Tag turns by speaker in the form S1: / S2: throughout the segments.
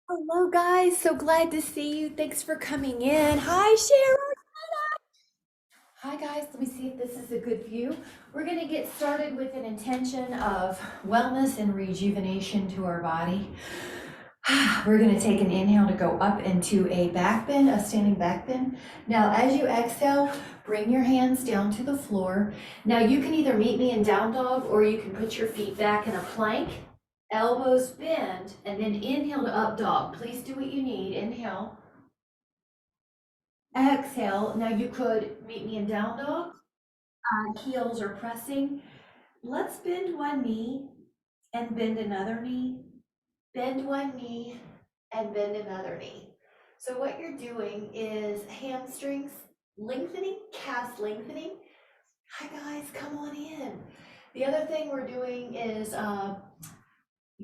S1: Hello, guys. So glad to see you. Thanks for coming in. Hi, Sharon. Hi, guys. Let me see if this is a good view. We're going to get started with an intention of wellness and rejuvenation to our body. We're going to take an inhale to go up into a back bend, a standing back bend. Now, as you exhale, bring your hands down to the floor. Now, you can either meet me in down dog or you can put your feet back in a plank. Elbows bend, and then inhale to up dog. Please do what you need. Inhale. Exhale. Now you could meet me in down dog. Heels are pressing. Let's bend one knee and bend another knee. Bend one knee and bend another knee. So what you're doing is hamstrings lengthening, calves lengthening. Hi guys, come on in. The other thing we're doing is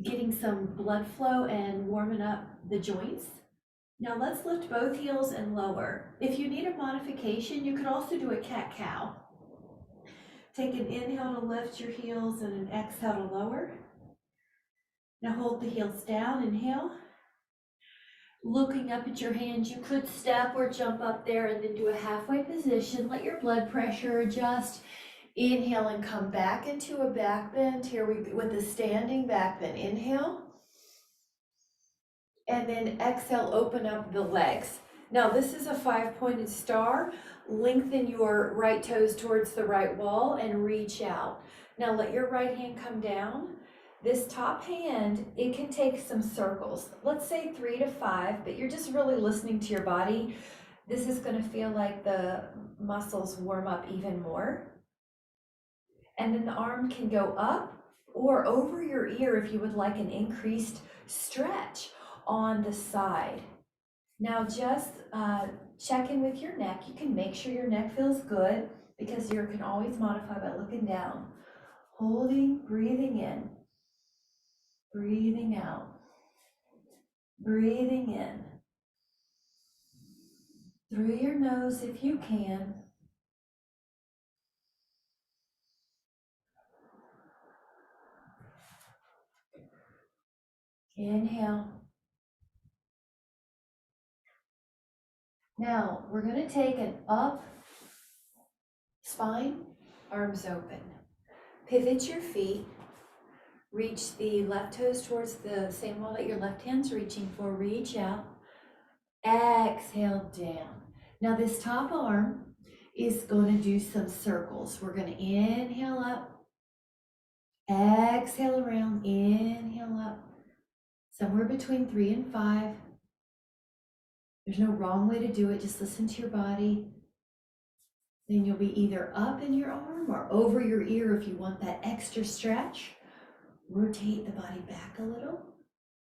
S1: getting some blood flow and warming up the joints. Now let's lift both heels and lower. If you need a modification, you could also do a cat-cow. Take an inhale to lift your heels and an exhale to lower. Now hold the heels down, inhale. Looking up at your hands, you could step or jump up there and then do a halfway position. Let your blood pressure adjust. Inhale and come back into a back bend. Here we go with a standing back bend. Inhale. And then exhale, open up the legs. Now this is a 5-pointed star. Lengthen your right toes towards the right wall and reach out. Now let your right hand come down. This top hand, it can take some circles. Let's say 3 to 5, but you're just really listening to your body. This is going to feel like the muscles warm up even more. And then the arm can go up or over your ear if you would like an increased stretch on the side. Now just check in with your neck. You can make sure your neck feels good because you can always modify by looking down. Holding, breathing in, breathing out, breathing in. Through your nose if you can. Inhale. Now we're going to take an up spine, arms open. Pivot your feet. Reach the left toes towards the same wall that your left hand's reaching for. Reach out. Exhale down. Now this top arm is going to do some circles. We're going to inhale up. Exhale around. Inhale up. Somewhere between 3 and 5. There's no wrong way to do it. Just listen to your body. Then you'll be either up in your arm or over your ear if you want that extra stretch. Rotate the body back a little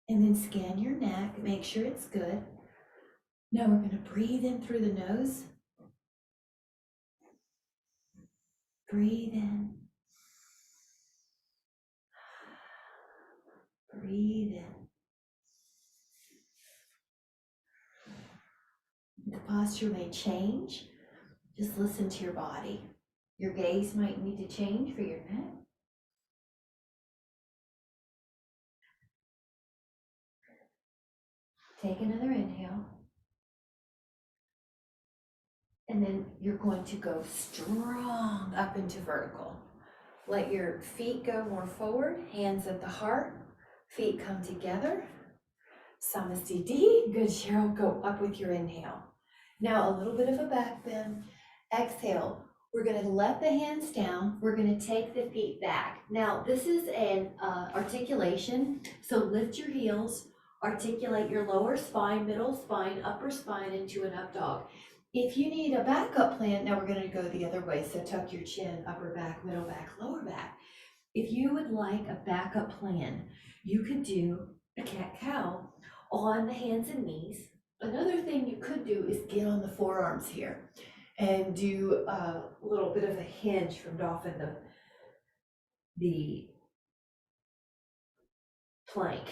S1: and then scan your neck. Make sure it's good. Now we're going to breathe in through the nose. Breathe in. Breathe in. The posture may change. Just listen to your body. Your gaze might need to change for your neck. Take another inhale. And then you're going to go strong up into vertical. Let your feet go more forward, hands at the heart, feet come together. Samasthiti. Good, Cheryl. Go up with your inhale. Now a little bit of a back bend. Exhale. We're going to let the hands down. We're going to take the feet back. Now this is an articulation. So lift your heels, articulate your lower spine, middle spine, upper spine into an up dog. If you need a backup plan, now we're going to go the other way. So tuck your chin, upper back, middle back, lower back. If you would like a backup plan, you could do a cat-cow on the hands and knees. Another thing you could do is get on the forearms here and do a little bit of a hinge from dolphin, the plank.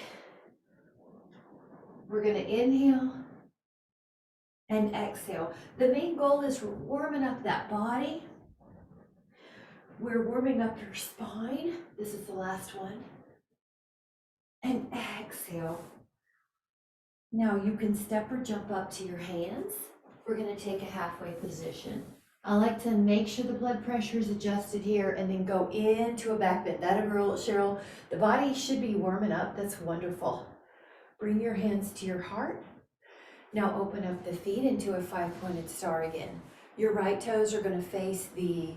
S1: We're going to inhale and exhale. The main goal is warming up that body. We're warming up your spine. This is the last one. And exhale. Now you can step or jump up to your hands. We're gonna take a halfway position. I like to make sure the blood pressure is adjusted here and then go into a back bend. That girl, Cheryl, the body should be warming up. That's wonderful. Bring your hands to your heart. Now open up the feet into a 5-pointed star again. Your right toes are gonna face the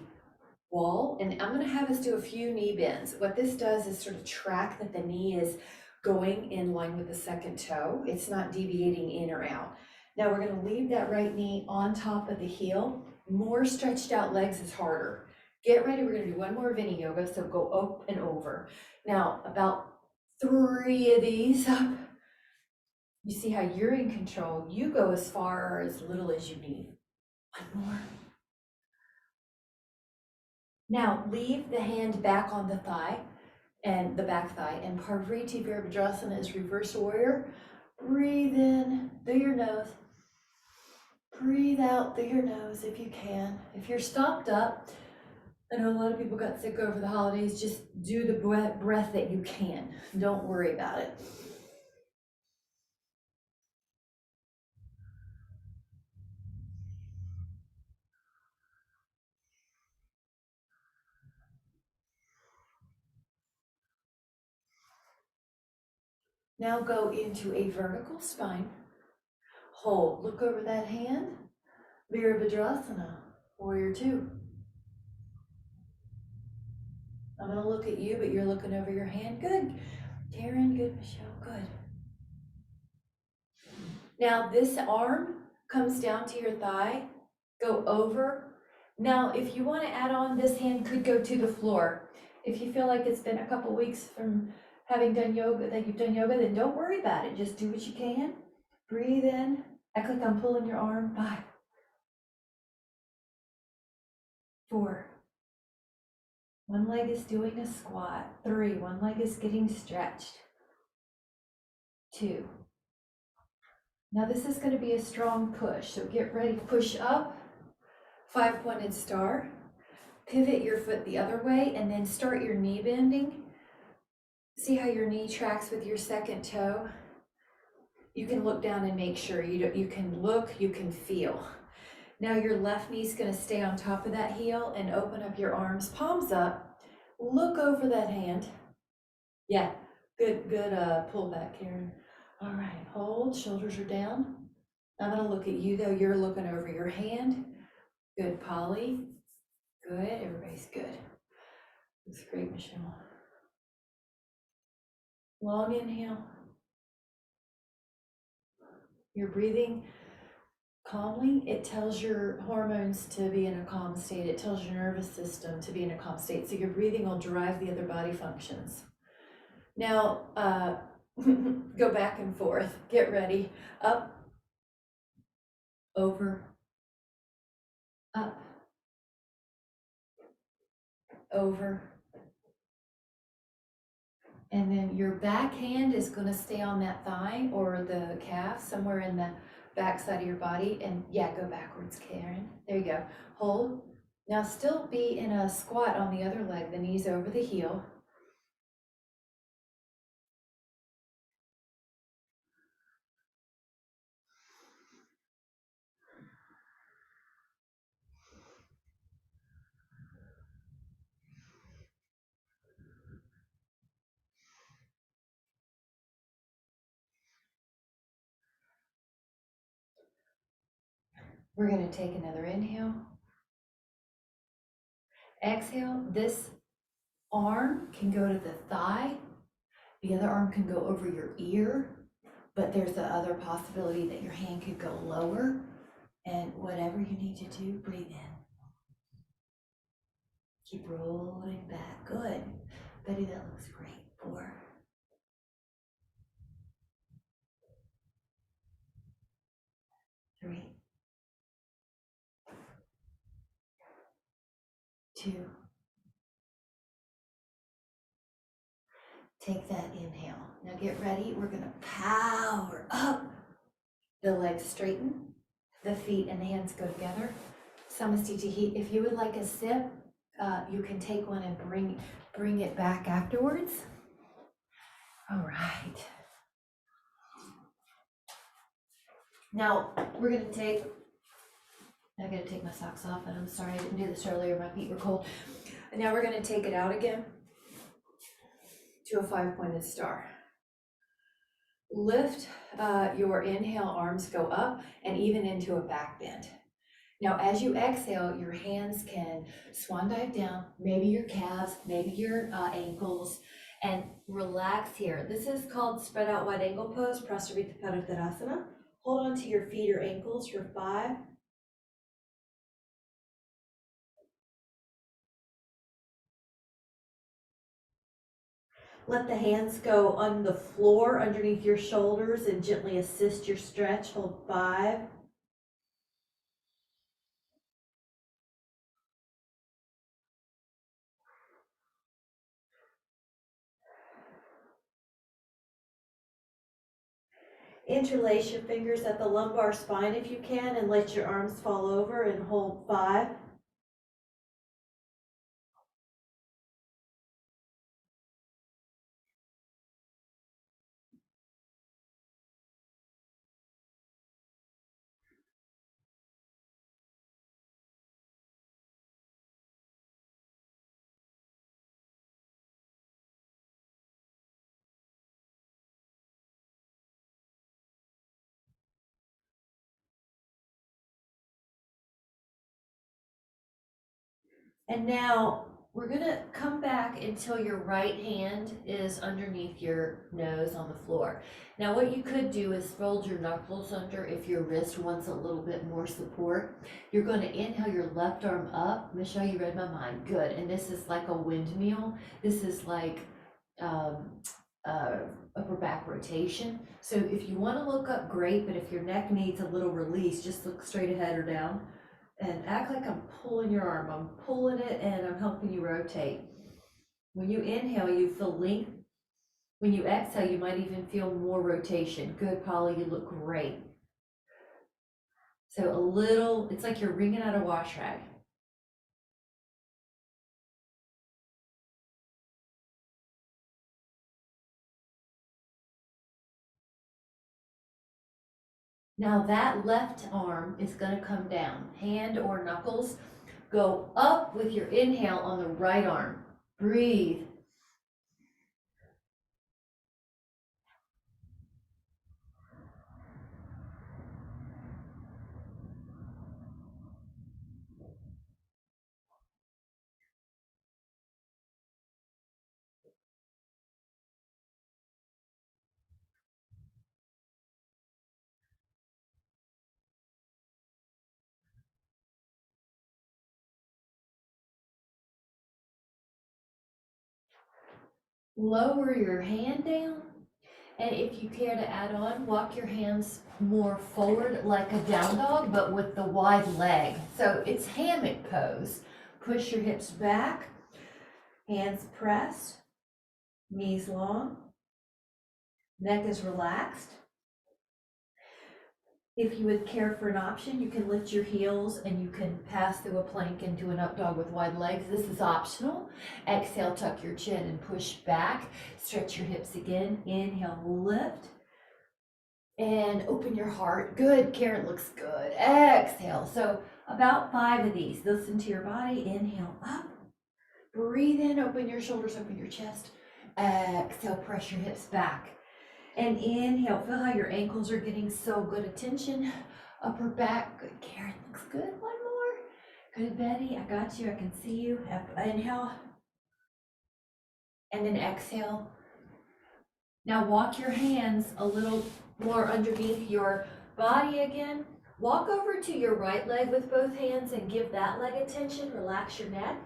S1: wall, and I'm gonna have us do a few knee bends. What this does is sort of track that the knee is going in line with the second toe. It's not deviating in or out. Now we're gonna leave that right knee on top of the heel. More stretched out legs is harder. Get ready, we're gonna do one more Vinny yoga, so go up and over. Now, about 3 of these up. You see how you're in control. You go as far or as little as you need. One more. Now, leave the hand back on the thigh and the back thigh, and Parvriti Virabhadrasana is reverse warrior. Breathe in through your nose. Breathe out through your nose if you can. If you're stopped up, I know a lot of people got sick over the holidays, just do the breath that you can. Don't worry about it. Now go into a vertical spine. Hold, look over that hand. Virabhadrasana, warrior 2. I'm gonna look at you, but you're looking over your hand. Good. Karen, good. Michelle, good. Now this arm comes down to your thigh. Go over. Now, if you want to add on, this hand could go to the floor. If you feel like it's been a couple weeks from having done yoga, that you've done yoga, then don't worry about it. Just do what you can. Breathe in. Act like I'm pulling your arm. 5, 4. One leg is doing a squat. 3. One leg is getting stretched. 2. Now this is going to be a strong push. So get ready to push up. 5-pointed star. Pivot your foot the other way and then start your knee bending. See how your knee tracks with your second toe? You can look down and make sure you can look, you can feel. Now your left knee is going to stay on top of that heel and open up your arms, palms up. Look over that hand. Yeah, good pull back, Karen. All right, hold, shoulders are down. I'm going to look at you though. You're looking over your hand. Good, Polly. Good, everybody's good. That's great, Michelle. Long inhale. You're breathing calmly. It tells your hormones to be in a calm state. It tells your nervous system to be in a calm state. So your breathing will drive the other body functions. Now, go back and forth. Get ready. Up, over, up, over. And then your back hand is going to stay on that thigh or the calf, somewhere in the back side of your body. And yeah, go backwards, Karen. There you go. Hold. Now still be in a squat on the other leg, the knees over the heel. We're going to take another inhale. Exhale. This arm can go to the thigh. The other arm can go over your ear, but there's the other possibility that your hand could go lower. And whatever you need to do, breathe in. Keep rolling back. Good. Betty, that looks great. 4, 3, 2. Take that inhale. Now get ready. We're going to power up. The legs straighten. The feet and the hands go together. Samastitihi. If you would like a sip, you can take one and bring it back afterwards. All right. Now, we're gonna take, I gotta take my socks off, and I'm sorry I didn't do this earlier, my feet were cold. And now we're gonna take it out again to a 5-pointed star. Lift your inhale, arms go up and even into a back bend. Now, as you exhale, your hands can swan dive down, maybe your calves, maybe your ankles, and relax here. This is called spread out wide ankle pose, Prasarita Padottanasana. Hold on to your feet or ankles for 5. Let the hands go on the floor underneath your shoulders and gently assist your stretch. Hold 5. Interlace your fingers at the lumbar spine if you can, and let your arms fall over and hold 5. And now we're gonna come back until your right hand is underneath your nose on the floor. Now what you could do is fold your knuckles under if your wrist wants a little bit more support. You're gonna inhale your left arm up. Michelle, you read my mind, good. And this is like a windmill. This is like upper back rotation. So if you wanna look up, great, but if your neck needs a little release, just look straight ahead or down. And act like I'm pulling your arm. I'm pulling it and I'm helping you rotate. When you inhale, you feel length. When you exhale, you might even feel more rotation. Good, Polly, you look great. So a little, it's like you're wringing out a wash rag. Now that left arm is gonna come down. Hand or knuckles go up with your inhale on the right arm. Breathe. Lower your hand down. And if you care to add on, walk your hands more forward like a down dog, but with the wide leg. So it's hammock pose. Push your hips back, hands pressed, knees long, neck is relaxed. If you would care for an option, you can lift your heels and you can pass through a plank into an up dog with wide legs. This is optional. Exhale, tuck your chin and push back. Stretch your hips again. Inhale, lift. And open your heart. Good, Karen looks good. Exhale. So about 5 of these. Listen to your body. Inhale up. Breathe in, open your shoulders, open your chest. Exhale, press your hips back. And inhale, feel how your ankles are getting so good attention. Upper back, good. Karen looks good. One more. Good, Betty, I got you, I can see you. Inhale. And then exhale. Now walk your hands a little more underneath your body again. Walk over to your right leg with both hands and give that leg attention. Relax your neck.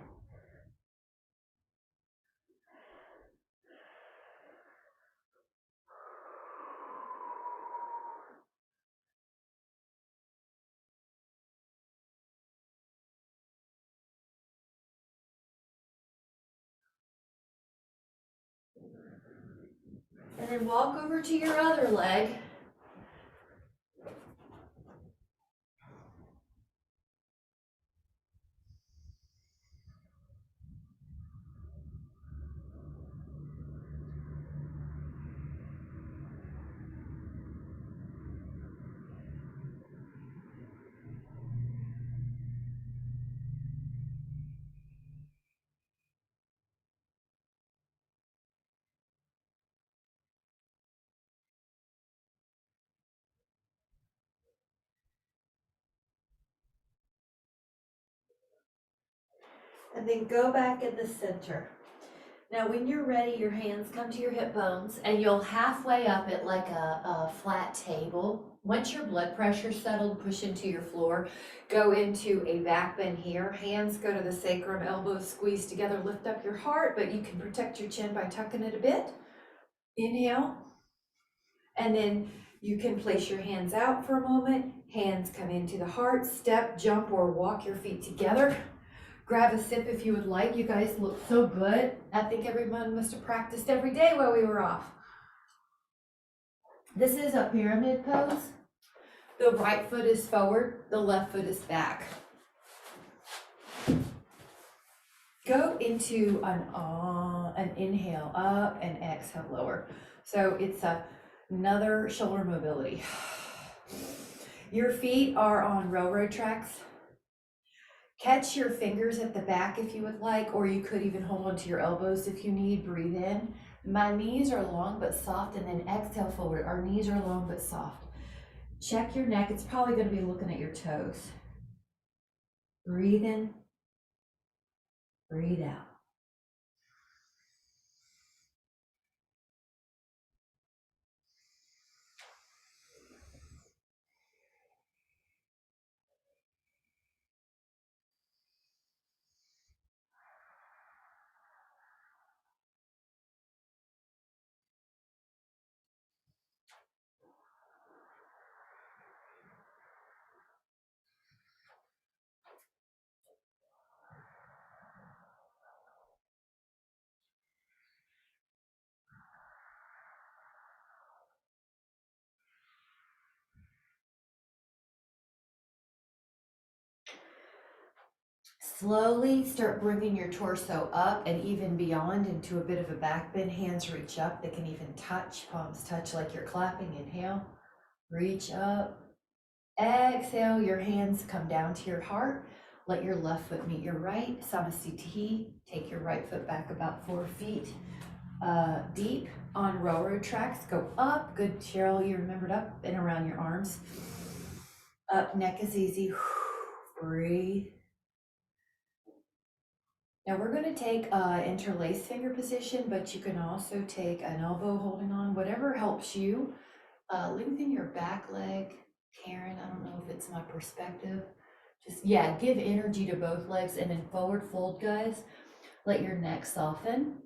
S1: And then walk over to your other leg. And then go back in the center. Now, when you're ready, your hands come to your hip bones and you'll halfway up it like a flat table. Once your blood pressure's settled, push into your floor, go into a back bend here. Hands go to the sacrum, elbows squeeze together, lift up your heart, but you can protect your chin by tucking it a bit. Inhale. And then you can place your hands out for a moment. Hands come into the heart, step, jump, or walk your feet together. Grab a sip if you would like. You guys look so good. I think everyone must have practiced every day while we were off. This is a pyramid pose. The right foot is forward, the left foot is back. Go into an inhale up and exhale lower. So it's another shoulder mobility. Your feet are on railroad tracks. Catch your fingers at the back if you would like, or you could even hold onto your elbows if you need. Breathe in. My knees are long but soft, and then exhale forward. Our knees are long but soft. Check your neck. It's probably going to be looking at your toes. Breathe in. Breathe out. Slowly start bringing your torso up and even beyond into a bit of a back bend. Hands reach up. They can even touch. Palms touch like you're clapping. Inhale. Reach up. Exhale. Your hands come down to your heart. Let your left foot meet your right. Samasthiti. Take your right foot back about 4 feet deep on railroad tracks. Go up. Good, Cheryl. You remembered up and around your arms. Up. Neck is easy. Breathe. Now we're going to take interlaced finger position, but you can also take an elbow holding on, whatever helps you. Lengthen your back leg. Karen, I don't know if it's my perspective. Just, yeah, give energy to both legs and then forward fold, guys. Let your neck soften.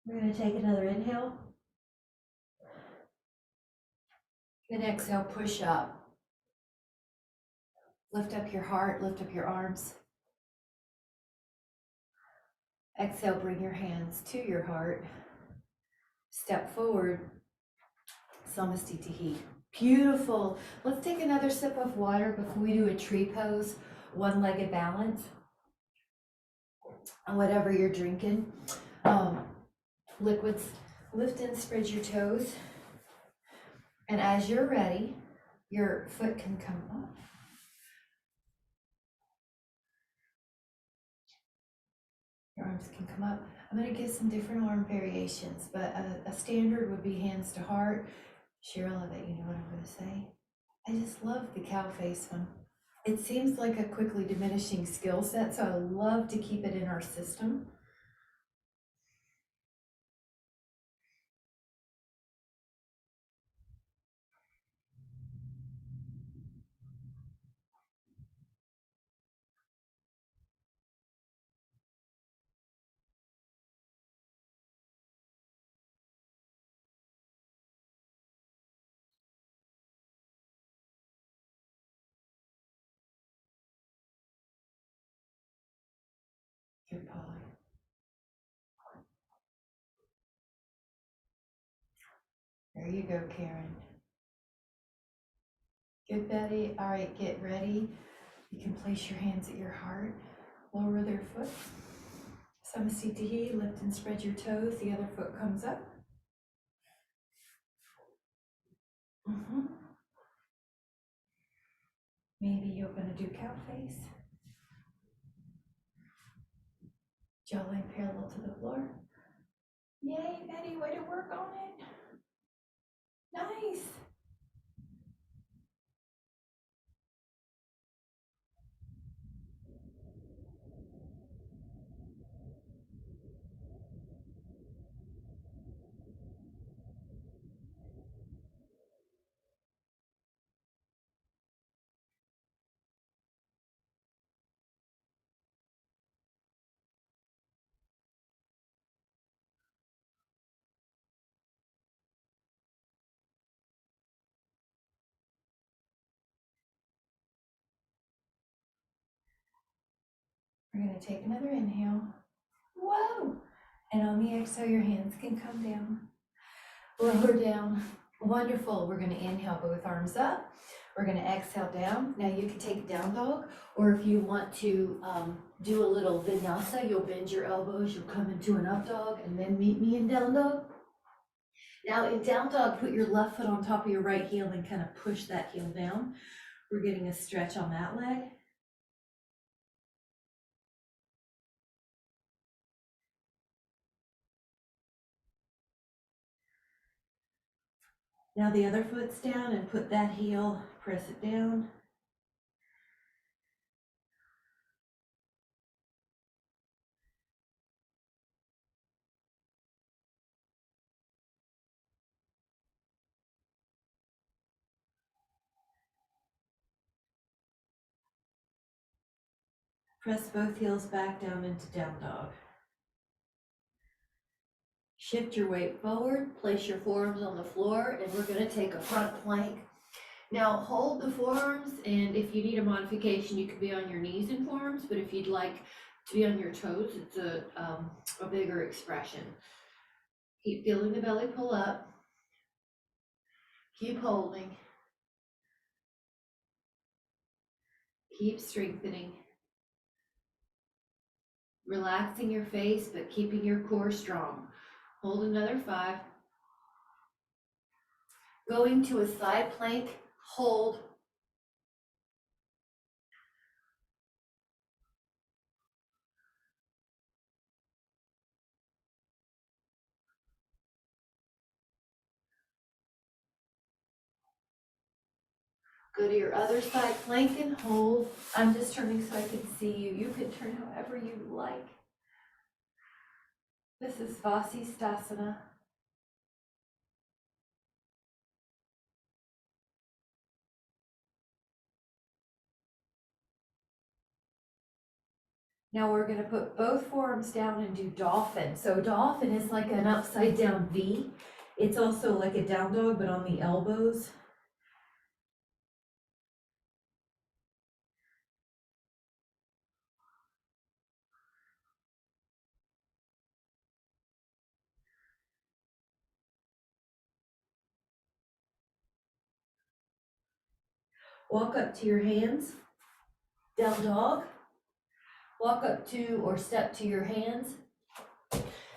S1: We're going to take another inhale. And exhale, push up. Lift up your heart, lift up your arms. Exhale, bring your hands to your heart. Step forward. Samasthiti. Beautiful. Let's take another sip of water before we do a tree pose. One-legged balance. Whatever you're drinking. Liquids. Lift and spread your toes. And as you're ready, your foot can come up. Your arms can come up. I'm going to give some different arm variations, but a standard would be hands to heart. Cheryl, I bet you know what I'm going to say. I just love the cow face one. It seems like a quickly diminishing skill set, so I love to keep it in our system. Good, Polly. There you go, Karen. Good, Betty. All right, get ready. You can place your hands at your heart, lower their foot. Samasthiti, lift and spread your toes. The other foot comes up. Maybe you're going to do cow face. Jawline parallel to the floor. Yay, Betty, way to work on it. Nice. We're going to take another inhale. Whoa. And on the exhale, your hands can come down. Lower down. Wonderful. We're going to inhale both arms up. We're going to exhale down. Now you can take down dog, or if you want to do a little vinyasa, you'll bend your elbows, you'll come into an up dog, and then meet me in down dog. Now in down dog, put your left foot on top of your right heel and kind of push that heel down. We're getting a stretch on that leg. Now the other foot's down and put that heel, press it down. Press both heels back down into down dog. Shift your weight forward, place your forearms on the floor, and we're going to take a front plank. Now hold the forearms, and if you need a modification, you could be on your knees and forearms, but if you'd like to be on your toes, it's a bigger expression. Keep feeling the belly pull up. Keep holding. Keep strengthening. Relaxing your face, but keeping your core strong. Hold another 5. Going to a side plank, hold. Go to your other side plank and hold. I'm just turning so I can see you. You can turn however you like. This is Vasisthasana. Now we're going to put both forearms down and do dolphin. So dolphin is like an upside down V. It's also like a down dog, but on the elbows. Walk up to your hands, down dog. Walk up to or step to your hands,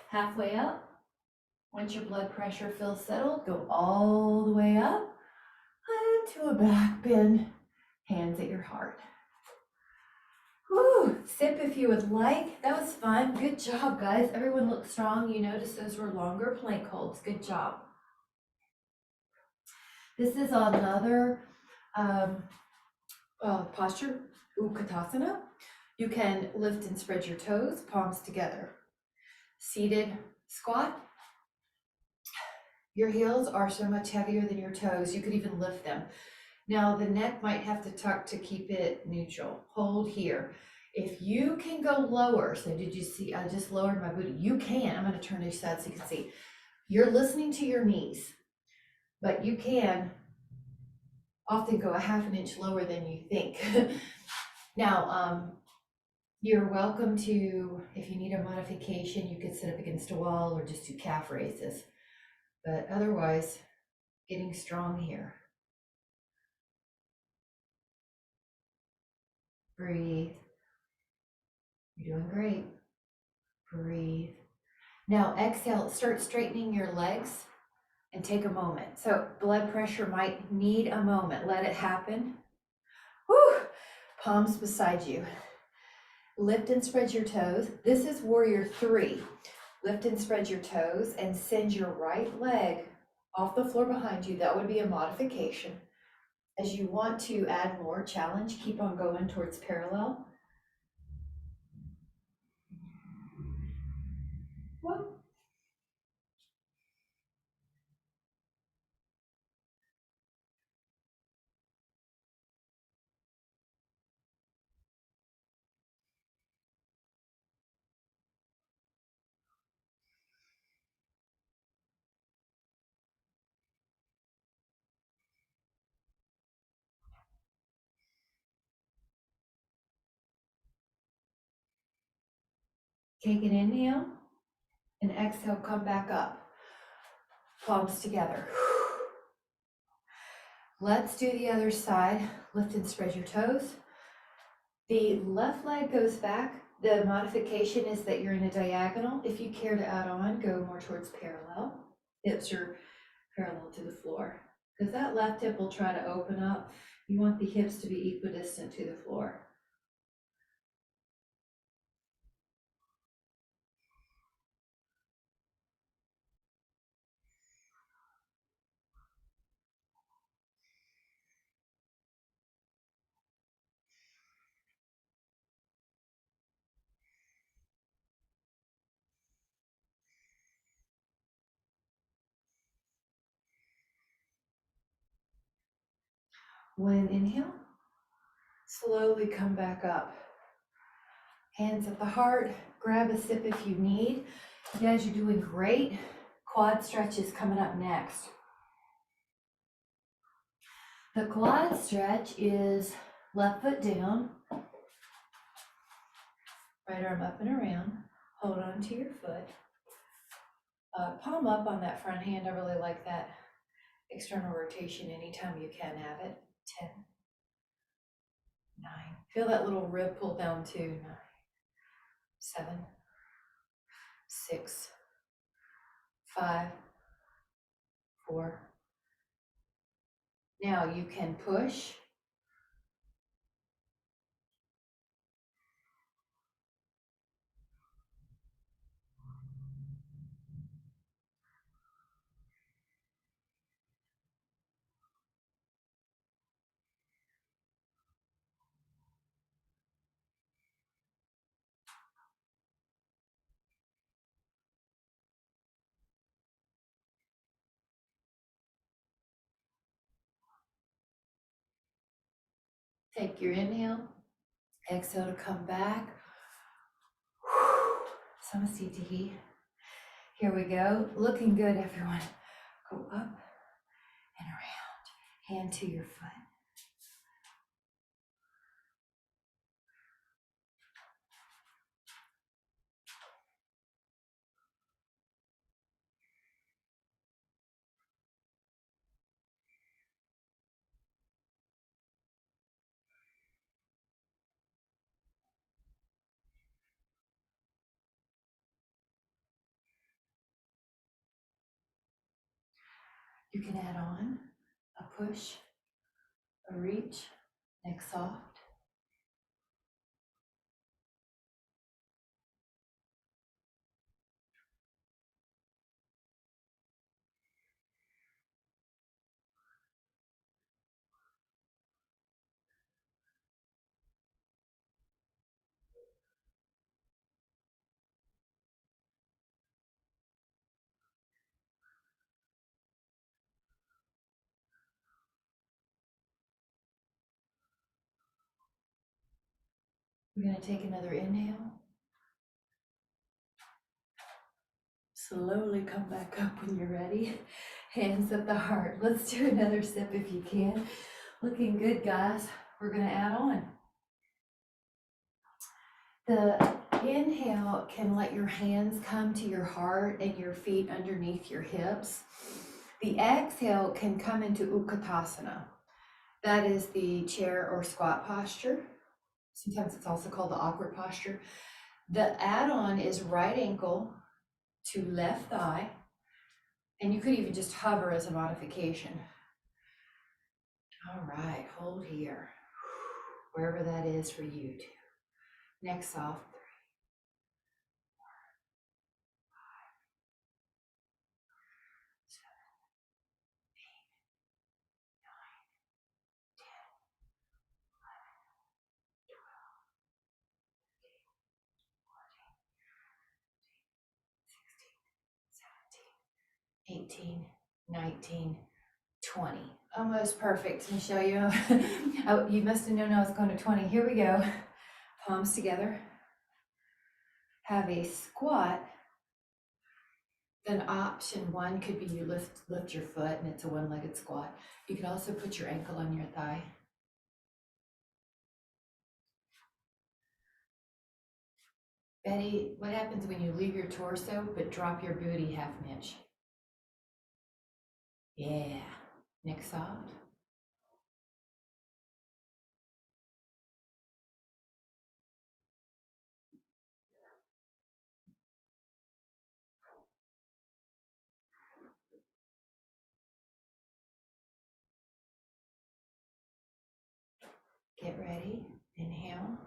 S1: halfway up. Once your blood pressure feels settled, go all the way up to a back bend, hands at your heart. Whew, sip if you would like. That was fun. Good job, guys. Everyone looked strong. You notice those were longer plank holds. Good job. This is another posture, Utkatasana. You can lift and spread your toes, palms together. Seated squat. Your heels are so much heavier than your toes. You could even lift them. Now the neck might have to tuck to keep it neutral. Hold here. If you can go lower, so did you see, I just lowered my booty. You can, I'm gonna turn each side so you can see. You're listening to your knees, but you can often go a half an inch lower than you think. Now, You're welcome to, if you need a modification, you could sit up against a wall or just do calf raises. But otherwise, getting strong here. Breathe. You're doing great. Breathe. Now exhale, start straightening your legs and take a moment. So blood pressure might need a moment. Let it happen. Whew. Palms beside you. Lift and spread your toes. This is warrior 3. Lift and spread your toes and send your right leg off the floor behind you. That would be a modification. As you want to add more challenge, keep on going towards parallel. Whoop. Take an inhale and exhale, come back up. Palms together. Let's do the other side. Lift and spread your toes. The left leg goes back. The modification is that you're in a diagonal. If you care to add on, go more towards parallel. Hips are parallel to the floor. Because that left hip will try to open up. You want the hips to be equidistant to the floor. When inhale, slowly come back up. Hands at the heart, grab a sip if you need. You guys are doing great. Quad stretch is coming up next. The quad stretch is left foot down, right arm up and around. Hold on to your foot. Palm up on that front hand. I really like that external rotation anytime you can have it. 10, 9. Feel that little rib pull down too. 9, 7, 6, 5, 4. Now you can push. Take your inhale. Exhale to come back. Samasthiti. Here we go. Looking good, everyone. Go up and around. Hand to your foot. You can add on a push, a reach, neck soft. We're going to take another inhale. Slowly come back up when you're ready. Hands at the heart. Let's do another sip if you can. Looking good, guys. We're going to add on. The inhale can let your hands come to your heart and your feet underneath your hips. The exhale can come into Utkatasana. That is the chair or squat posture. Sometimes it's also called the awkward posture. The add-on is right ankle to left thigh, and you could even just hover as a modification. All right, hold here, wherever that is for you too. Next off, 3, 4, 5, 7, 8, 9, 10, 11, 12, 13, 14, 16, 17, 18, 19, 20. Almost perfect, Michelle. Oh, you must have known I was going to 20. Here we go. Palms together. Have a squat. Then option one could be you lift your foot and it's a one-legged squat. You could also put your ankle on your thigh. Betty, what happens when you leave your torso but drop your booty half an inch? Yeah. Next soft. Get ready. Inhale.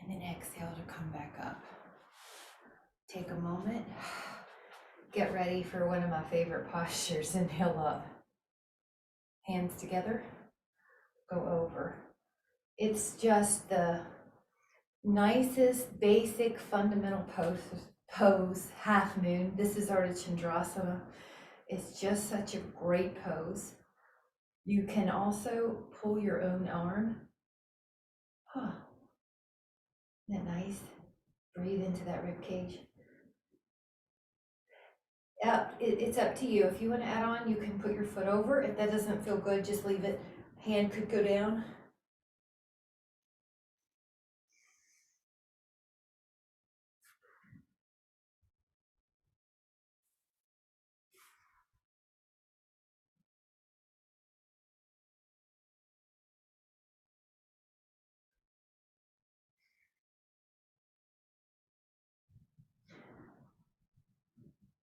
S1: And then exhale to come back up. Take a moment. Get ready for one of my favorite postures. Inhale up. Hands together. Go over. It's just the nicest, basic, fundamental pose, half moon. This is Ardha Chandrasana. It's just such a great pose. You can also pull your own arm. Huh. Isn't that nice? Breathe into that rib cage. It's up to you. If you want to add on, you can put your foot over. If that doesn't feel good, just leave it. Hand could go down.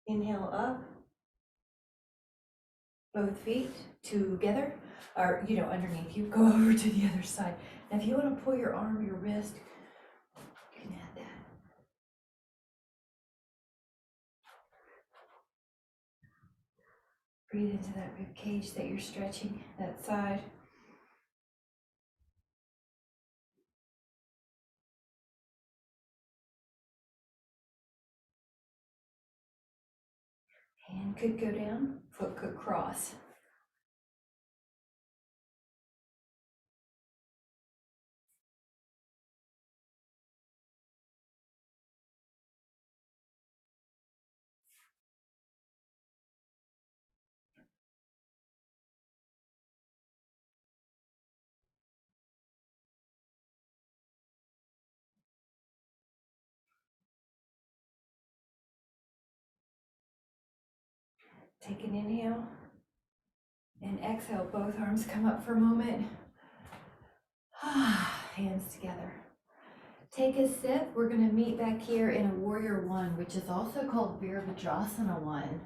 S1: Inhale up. Both feet together, or underneath you. Go over to the other side. Now, if you want to pull your arm, your wrist, you can add that. Breathe into that rib cage that you're stretching, that side. Hand could go down, foot could cross. Take an inhale and exhale. Both arms come up for a moment. Hands together. Take a sip. We're going to meet back here in a warrior one, which is also called Virabhadrasana one.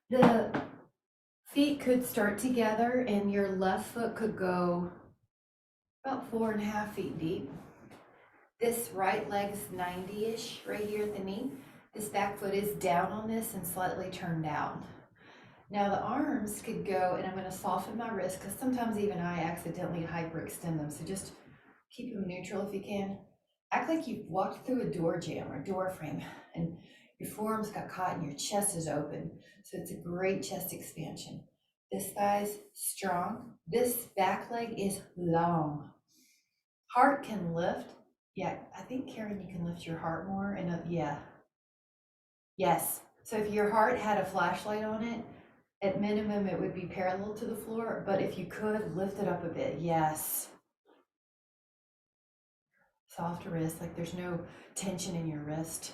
S1: The feet could start together and your left foot could go about 4.5 feet deep. This right leg's 90-ish right here at the knee. This back foot is down on this and slightly turned down. Now the arms could go, and I'm going to soften my wrist because sometimes even I accidentally hyperextend them. So just keep them neutral if you can. Act like you've walked through a door jamb or door frame and your forearms got caught and your chest is open. So it's a great chest expansion. This thigh's strong. This back leg is long. Heart can lift. Yeah, I think, Karen, you can lift your heart more. And yeah. Yes. So if your heart had a flashlight on it, at minimum, it would be parallel to the floor. But if you could, lift it up a bit. Yes. Soft wrist, like there's no tension in your wrist.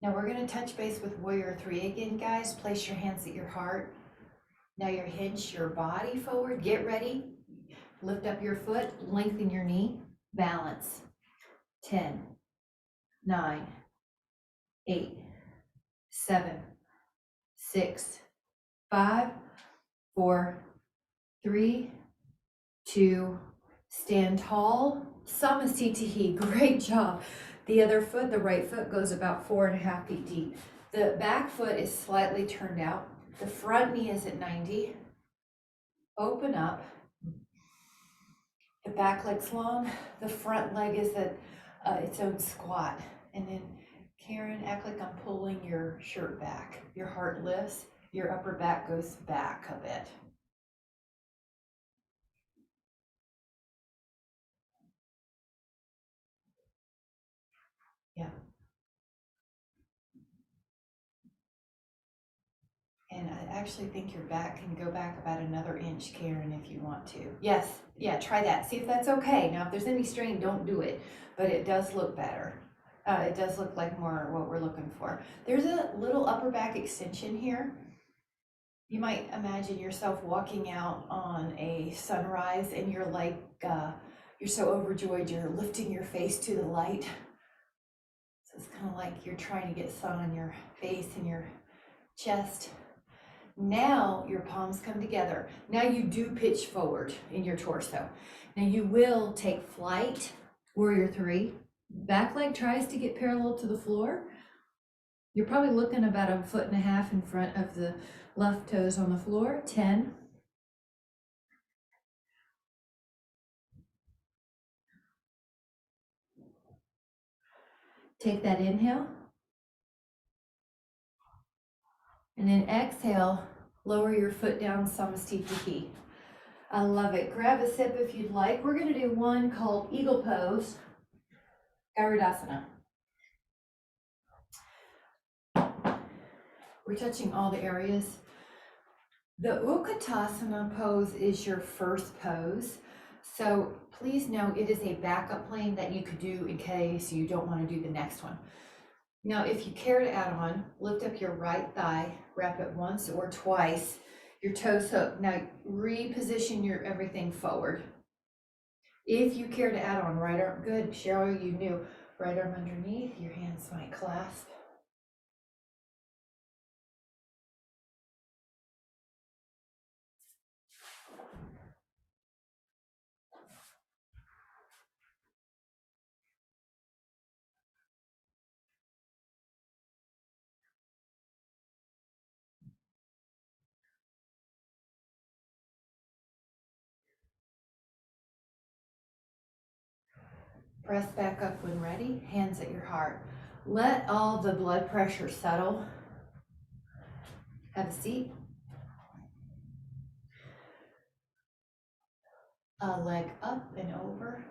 S1: Now we're going to touch base with Warrior 3 again, guys. Place your hands at your heart. Now you're hinge your body forward. Get ready. Lift up your foot, lengthen your knee, balance. 10, 9, 8, 7, 6, 5, 4, 3, 2, stand tall. Samasthiti, great job. The other foot, the right foot, goes about 4.5 feet deep. The back foot is slightly turned out. The front knee is at 90. Open up. The back leg's long. The front leg is at its own squat. And then, Karen, act like I'm pulling your shirt back. Your heart lifts. Your upper back goes back a bit. Yeah. And I actually think your back can go back about another inch, Karen, if you want to. Yes, yeah, try that. See if that's okay. Now, if there's any strain, don't do it, but it does look better. It does look like more what we're looking for. There's a little upper back extension here. You might imagine yourself walking out on a sunrise and you're like, you're so overjoyed, you're lifting your face to the light. So it's kind of like you're trying to get sun on your face and your chest. Now your palms come together. Now you do pitch forward in your torso. Now you will take flight, Warrior 3. Back leg tries to get parallel to the floor. You're probably looking about 1.5 feet in front of the left toes on the floor. 10. Take that inhale. And then exhale, lower your foot down, Samasthiti. I love it. Grab a sip if you'd like. We're going to do one called Eagle Pose, Garudasana. We're touching all the areas. The Utkatasana pose is your first pose. So please know it is a backup plan that you could do in case you don't want to do the next one. Now, if you care to add on, lift up your right thigh, wrap it once or twice, your toes hooked. Now reposition your everything forward. If you care to add on, right arm, good, Cheryl, you knew, right arm underneath, your hands might clasp. Press back up when ready, hands at your heart. Let all the blood pressure settle. Have a seat. A leg up and over.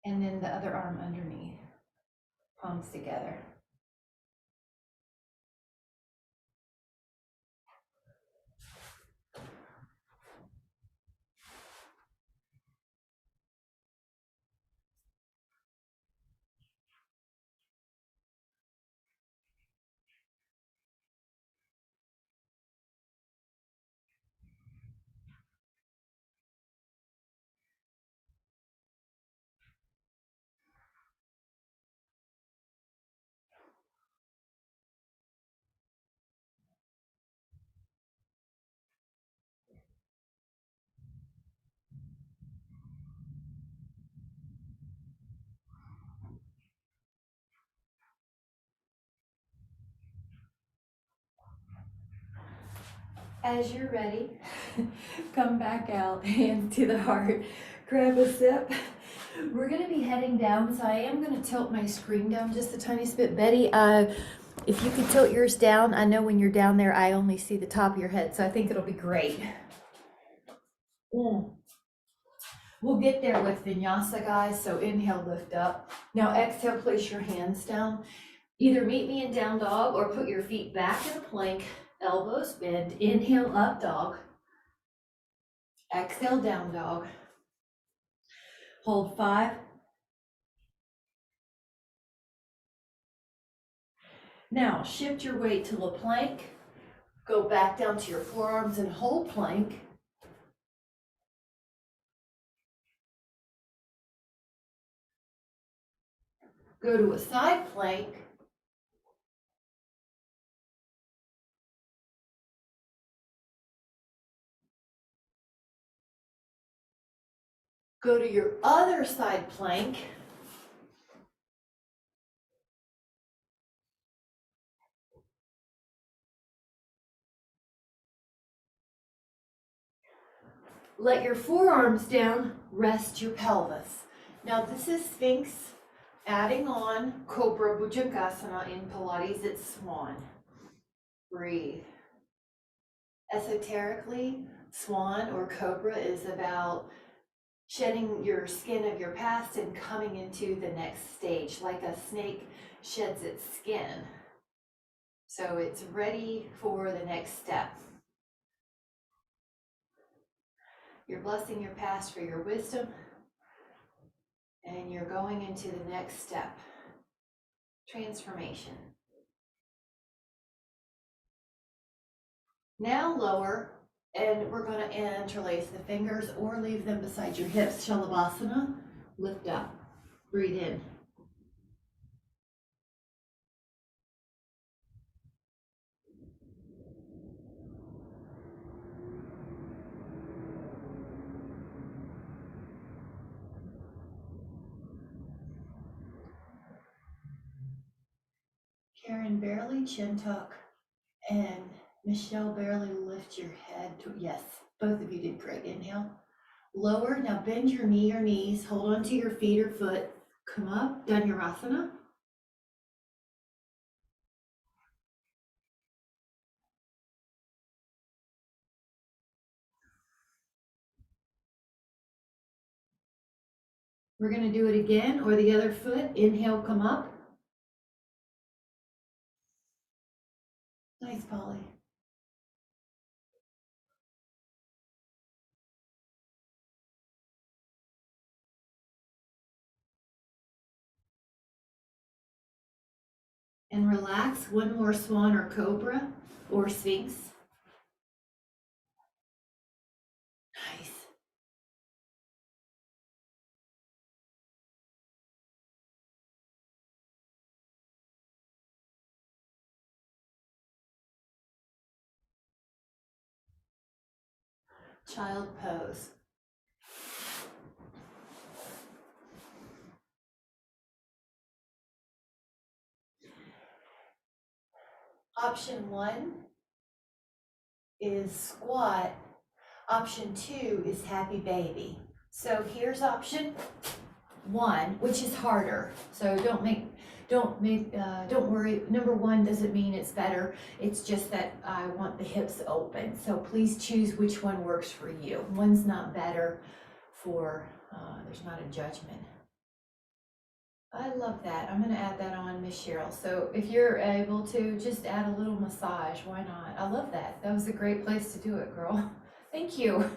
S1: And then the other arm underneath. Palms together. As you're ready, come back out, hands to the heart, grab a sip. We're gonna be heading down, so I am gonna tilt my screen down just a tiny bit. Betty, if you could tilt yours down, I know when you're down there, I only see the top of your head, so I think it'll be great. We'll get there with vinyasa, guys, so inhale, lift up. Now exhale, place your hands down. Either meet me in down dog or put your feet back in a plank, elbows bend, inhale up dog, exhale down dog. Hold 5. Now shift your weight to a plank, go back down to your forearms and hold plank. Go to a side plank. Go to your other side plank. Let your forearms down, rest your pelvis. Now this is Sphinx, adding on Cobra Bhujangasana in Pilates, it's Swan. Breathe. Esoterically, Swan or Cobra is about shedding your skin of your past and coming into the next stage, like a snake sheds its skin. So it's ready for the next step. You're blessing your past for your wisdom, and you're going into the next step, transformation. Now lower, and we're going to interlace the fingers or leave them beside your hips. Shalabhasana, lift up, breathe in. Karen, barely chin tuck, and Michelle, barely lift your head. Yes, both of you did great. Inhale. Lower, now bend your knee or knees, hold on to your feet or foot, come up, Dhanurasana. We're going to do it again, or the other foot. Inhale, come up. Nice, Polly. And relax. One more Swan or Cobra or Sphinx. Nice. Child pose. Option 1 is squat. Option 2 is happy baby. So here's option 1, which is harder. So don't worry. Number 1 doesn't mean it's better. It's just that I want the hips open. So please choose which one works for you. One's not better for, there's not a judgment. I love that. I'm going to add that on, Miss Cheryl. So if you're able to, just add a little massage. Why not? I love that. That was a great place to do it, girl. Thank you.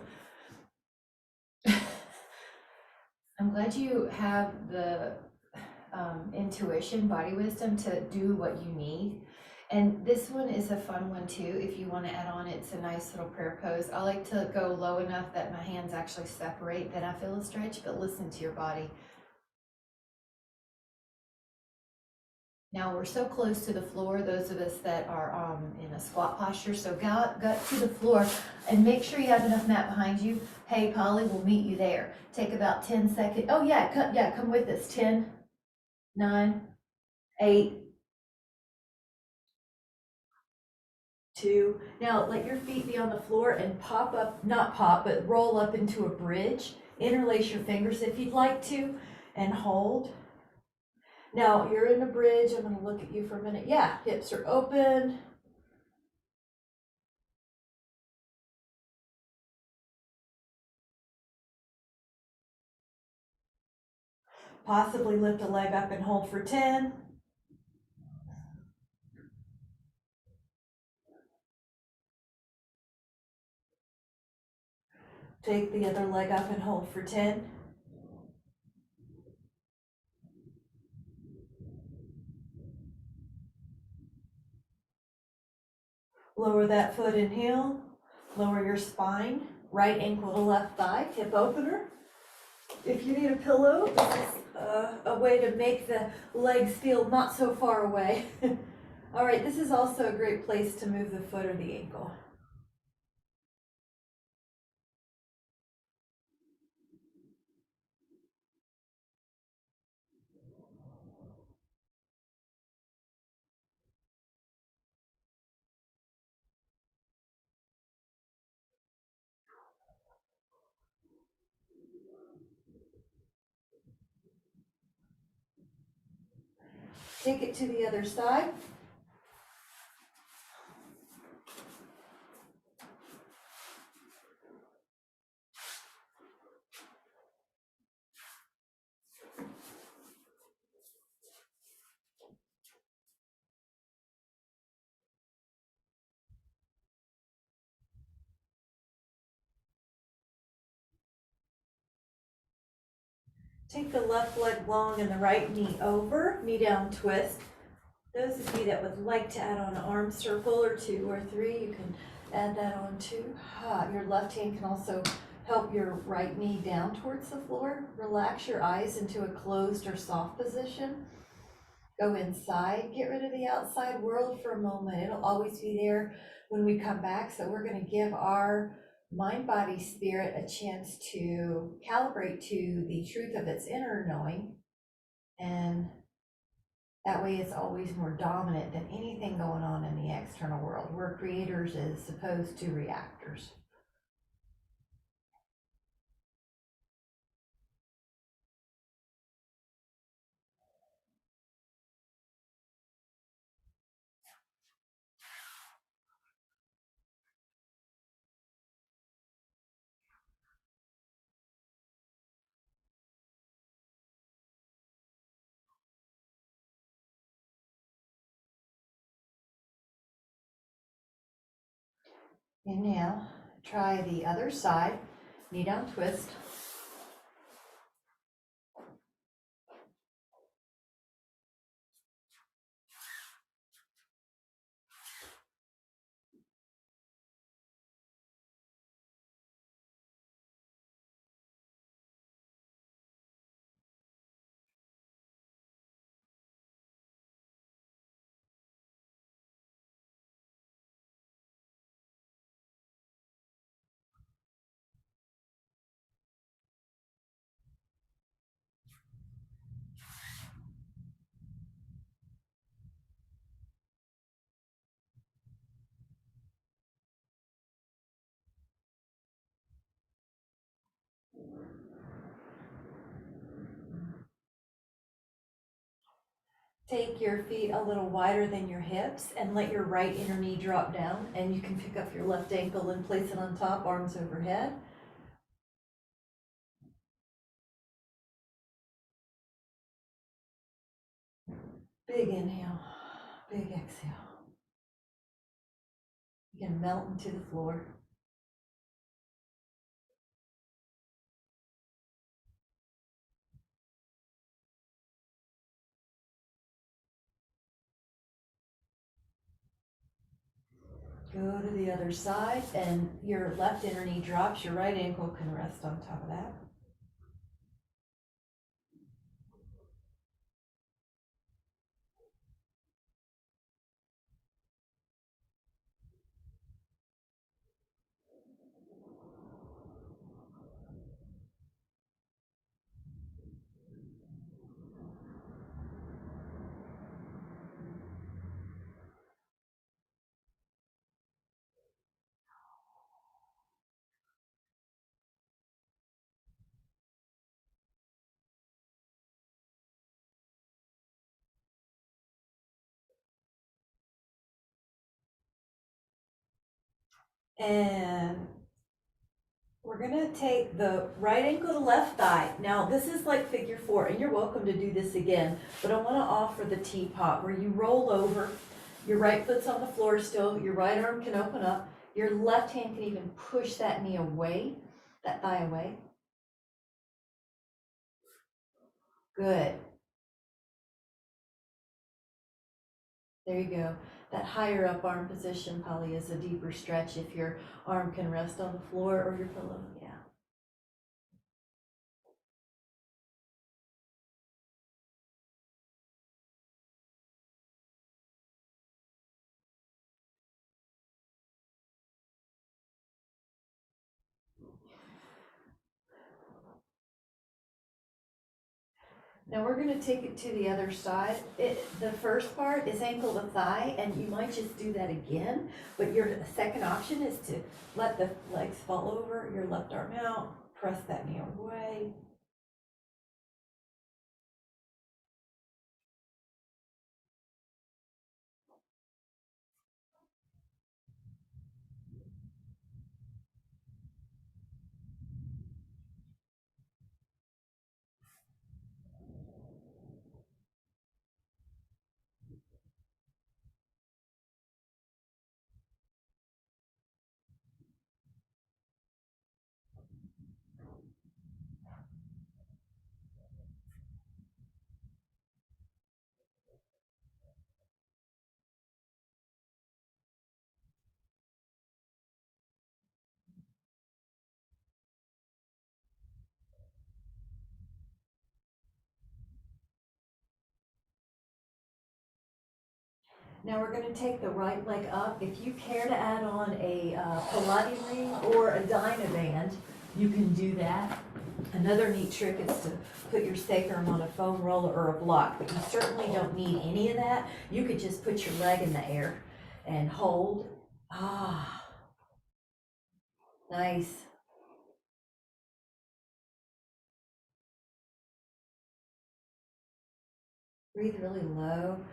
S1: I'm glad you have the intuition, body wisdom to do what you need. And this one is a fun one too. If you want to add on, it's a nice little prayer pose. I like to go low enough that my hands actually separate, then I feel a stretch, but listen to your body. Now we're so close to the floor, those of us that are in a squat posture, so gut to the floor and make sure you have enough mat behind you. Hey, Polly, we'll meet you there. Take about 10 seconds. Oh yeah, come with us. 10, 9, 8, 2. Now let your feet be on the floor and pop up, not pop, but roll up into a bridge. Interlace your fingers if you'd like to and hold. Now you're in a bridge. I'm going to look at you for a minute. Yeah, hips are open. Possibly lift a leg up and hold for 10. Take the other leg up and hold for 10. Lower that foot, inhale. Lower your spine. Right ankle to left thigh, hip opener. If you need a pillow, this is a way to make the legs feel not so far away. All right, this is also a great place to move the foot or the ankle. Take it to the other side. Take the left leg long and the right knee over, knee down twist. Those of you that would like to add on an arm circle or 2 or 3, you can add that on too. Your left hand can also help your right knee down towards the floor. Relax your eyes into a closed or soft position. Go inside, get rid of the outside world for a moment. It'll always be there when we come back. So we're going to give our mind, body, spirit a chance to calibrate to the truth of its inner knowing. And that way it's always more dominant than anything going on in the external world. We're creators as opposed to reactors. And now try the other side, knee down twist. Take your feet a little wider than your hips and let your right inner knee drop down, and you can pick up your left ankle and place it on top, arms overhead. Big inhale, big exhale. You can melt into the floor. Go to the other side, and your left inner knee drops, your right ankle can rest on top of that. And we're gonna take the right ankle to left thigh. Now this is like figure 4, and you're welcome to do this again, but I wanna offer the teapot where you roll over, your right foot's on the floor still, your right arm can open up, your left hand can even push that knee away, that thigh away. Good. There you go. That higher up arm position probably is a deeper stretch if your arm can rest on the floor or your pillow. Yeah. Now we're going to take it to the other side. The first part is ankle to thigh, and you might just do that again, but your second option is to let the legs fall over, your left arm out, press that knee away. Now we're going to take the right leg up. If you care to add on a Pilates ring or a Dynaband, you can do that. Another neat trick is to put your sacrum on a foam roller or a block, but you certainly don't need any of that. You could just put your leg in the air and hold. Ah, nice. Breathe really low.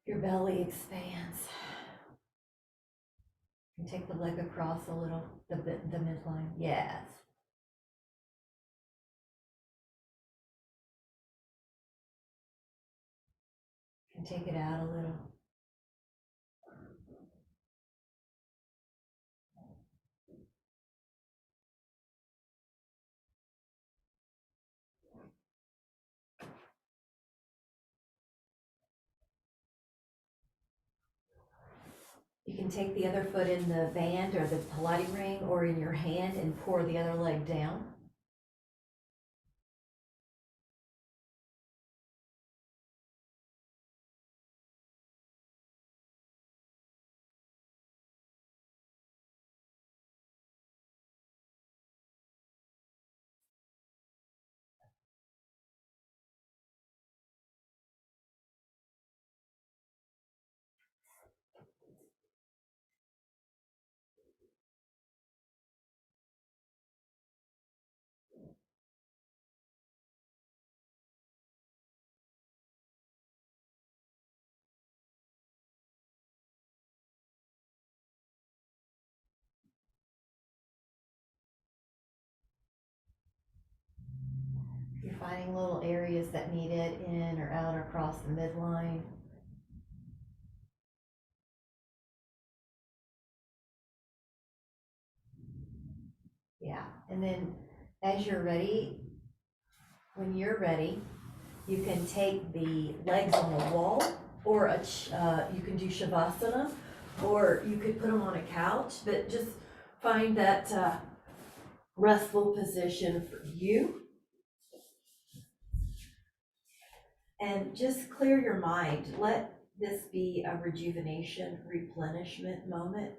S1: Your belly expands. And take the leg across a little, the midline. Yes. And take it out a little. You can take the other foot in the band or the Pilates ring or in your hand and pour the other leg down. You're finding little areas that need it in or out or across the midline. Yeah, and then as you're ready, when you're ready, you can take the legs on the wall, or you can do Shavasana, or you could put them on a couch, but just find that restful position for you. And just clear your mind. Let this be a rejuvenation, replenishment moment.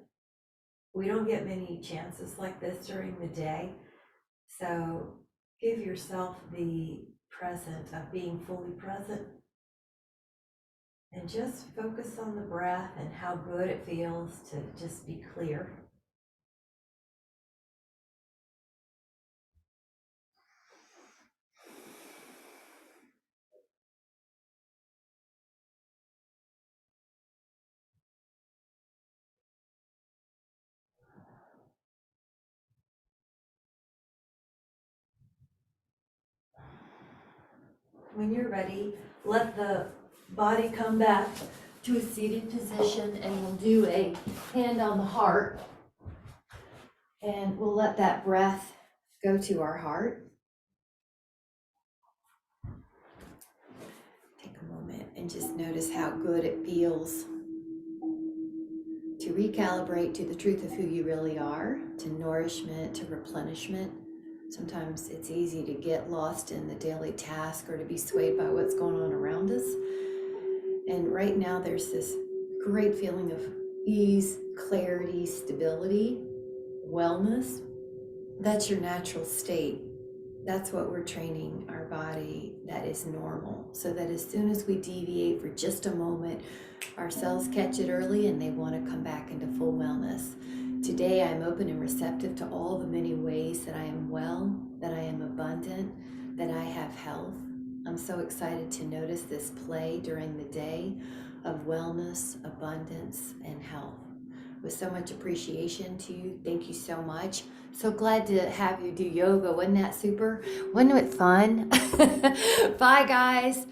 S1: We don't get many chances like this during the day. So give yourself the present of being fully present. And just focus on the breath and how good it feels to just be clear. When you're ready, let the body come back to a seated position, and we'll do a hand on the heart. And we'll let that breath go to our heart. Take a moment and just notice how good it feels to recalibrate to the truth of who you really are, to nourishment, to replenishment. Sometimes it's easy to get lost in the daily task or to be swayed by what's going on around us. And right now, there's this great feeling of ease, clarity, stability, wellness. That's your natural state. That's what we're training our body that is normal, so that as soon as we deviate for just a moment, our cells catch it early and they want to come back into full wellness. Today, I'm open and receptive to all the many ways that I am well, that I am abundant, that I have health. I'm so excited to notice this play during the day of wellness, abundance, and health. With so much appreciation to you. Thank you so much. So glad to have you do yoga. Wasn't that super? Wasn't it fun? Bye, guys.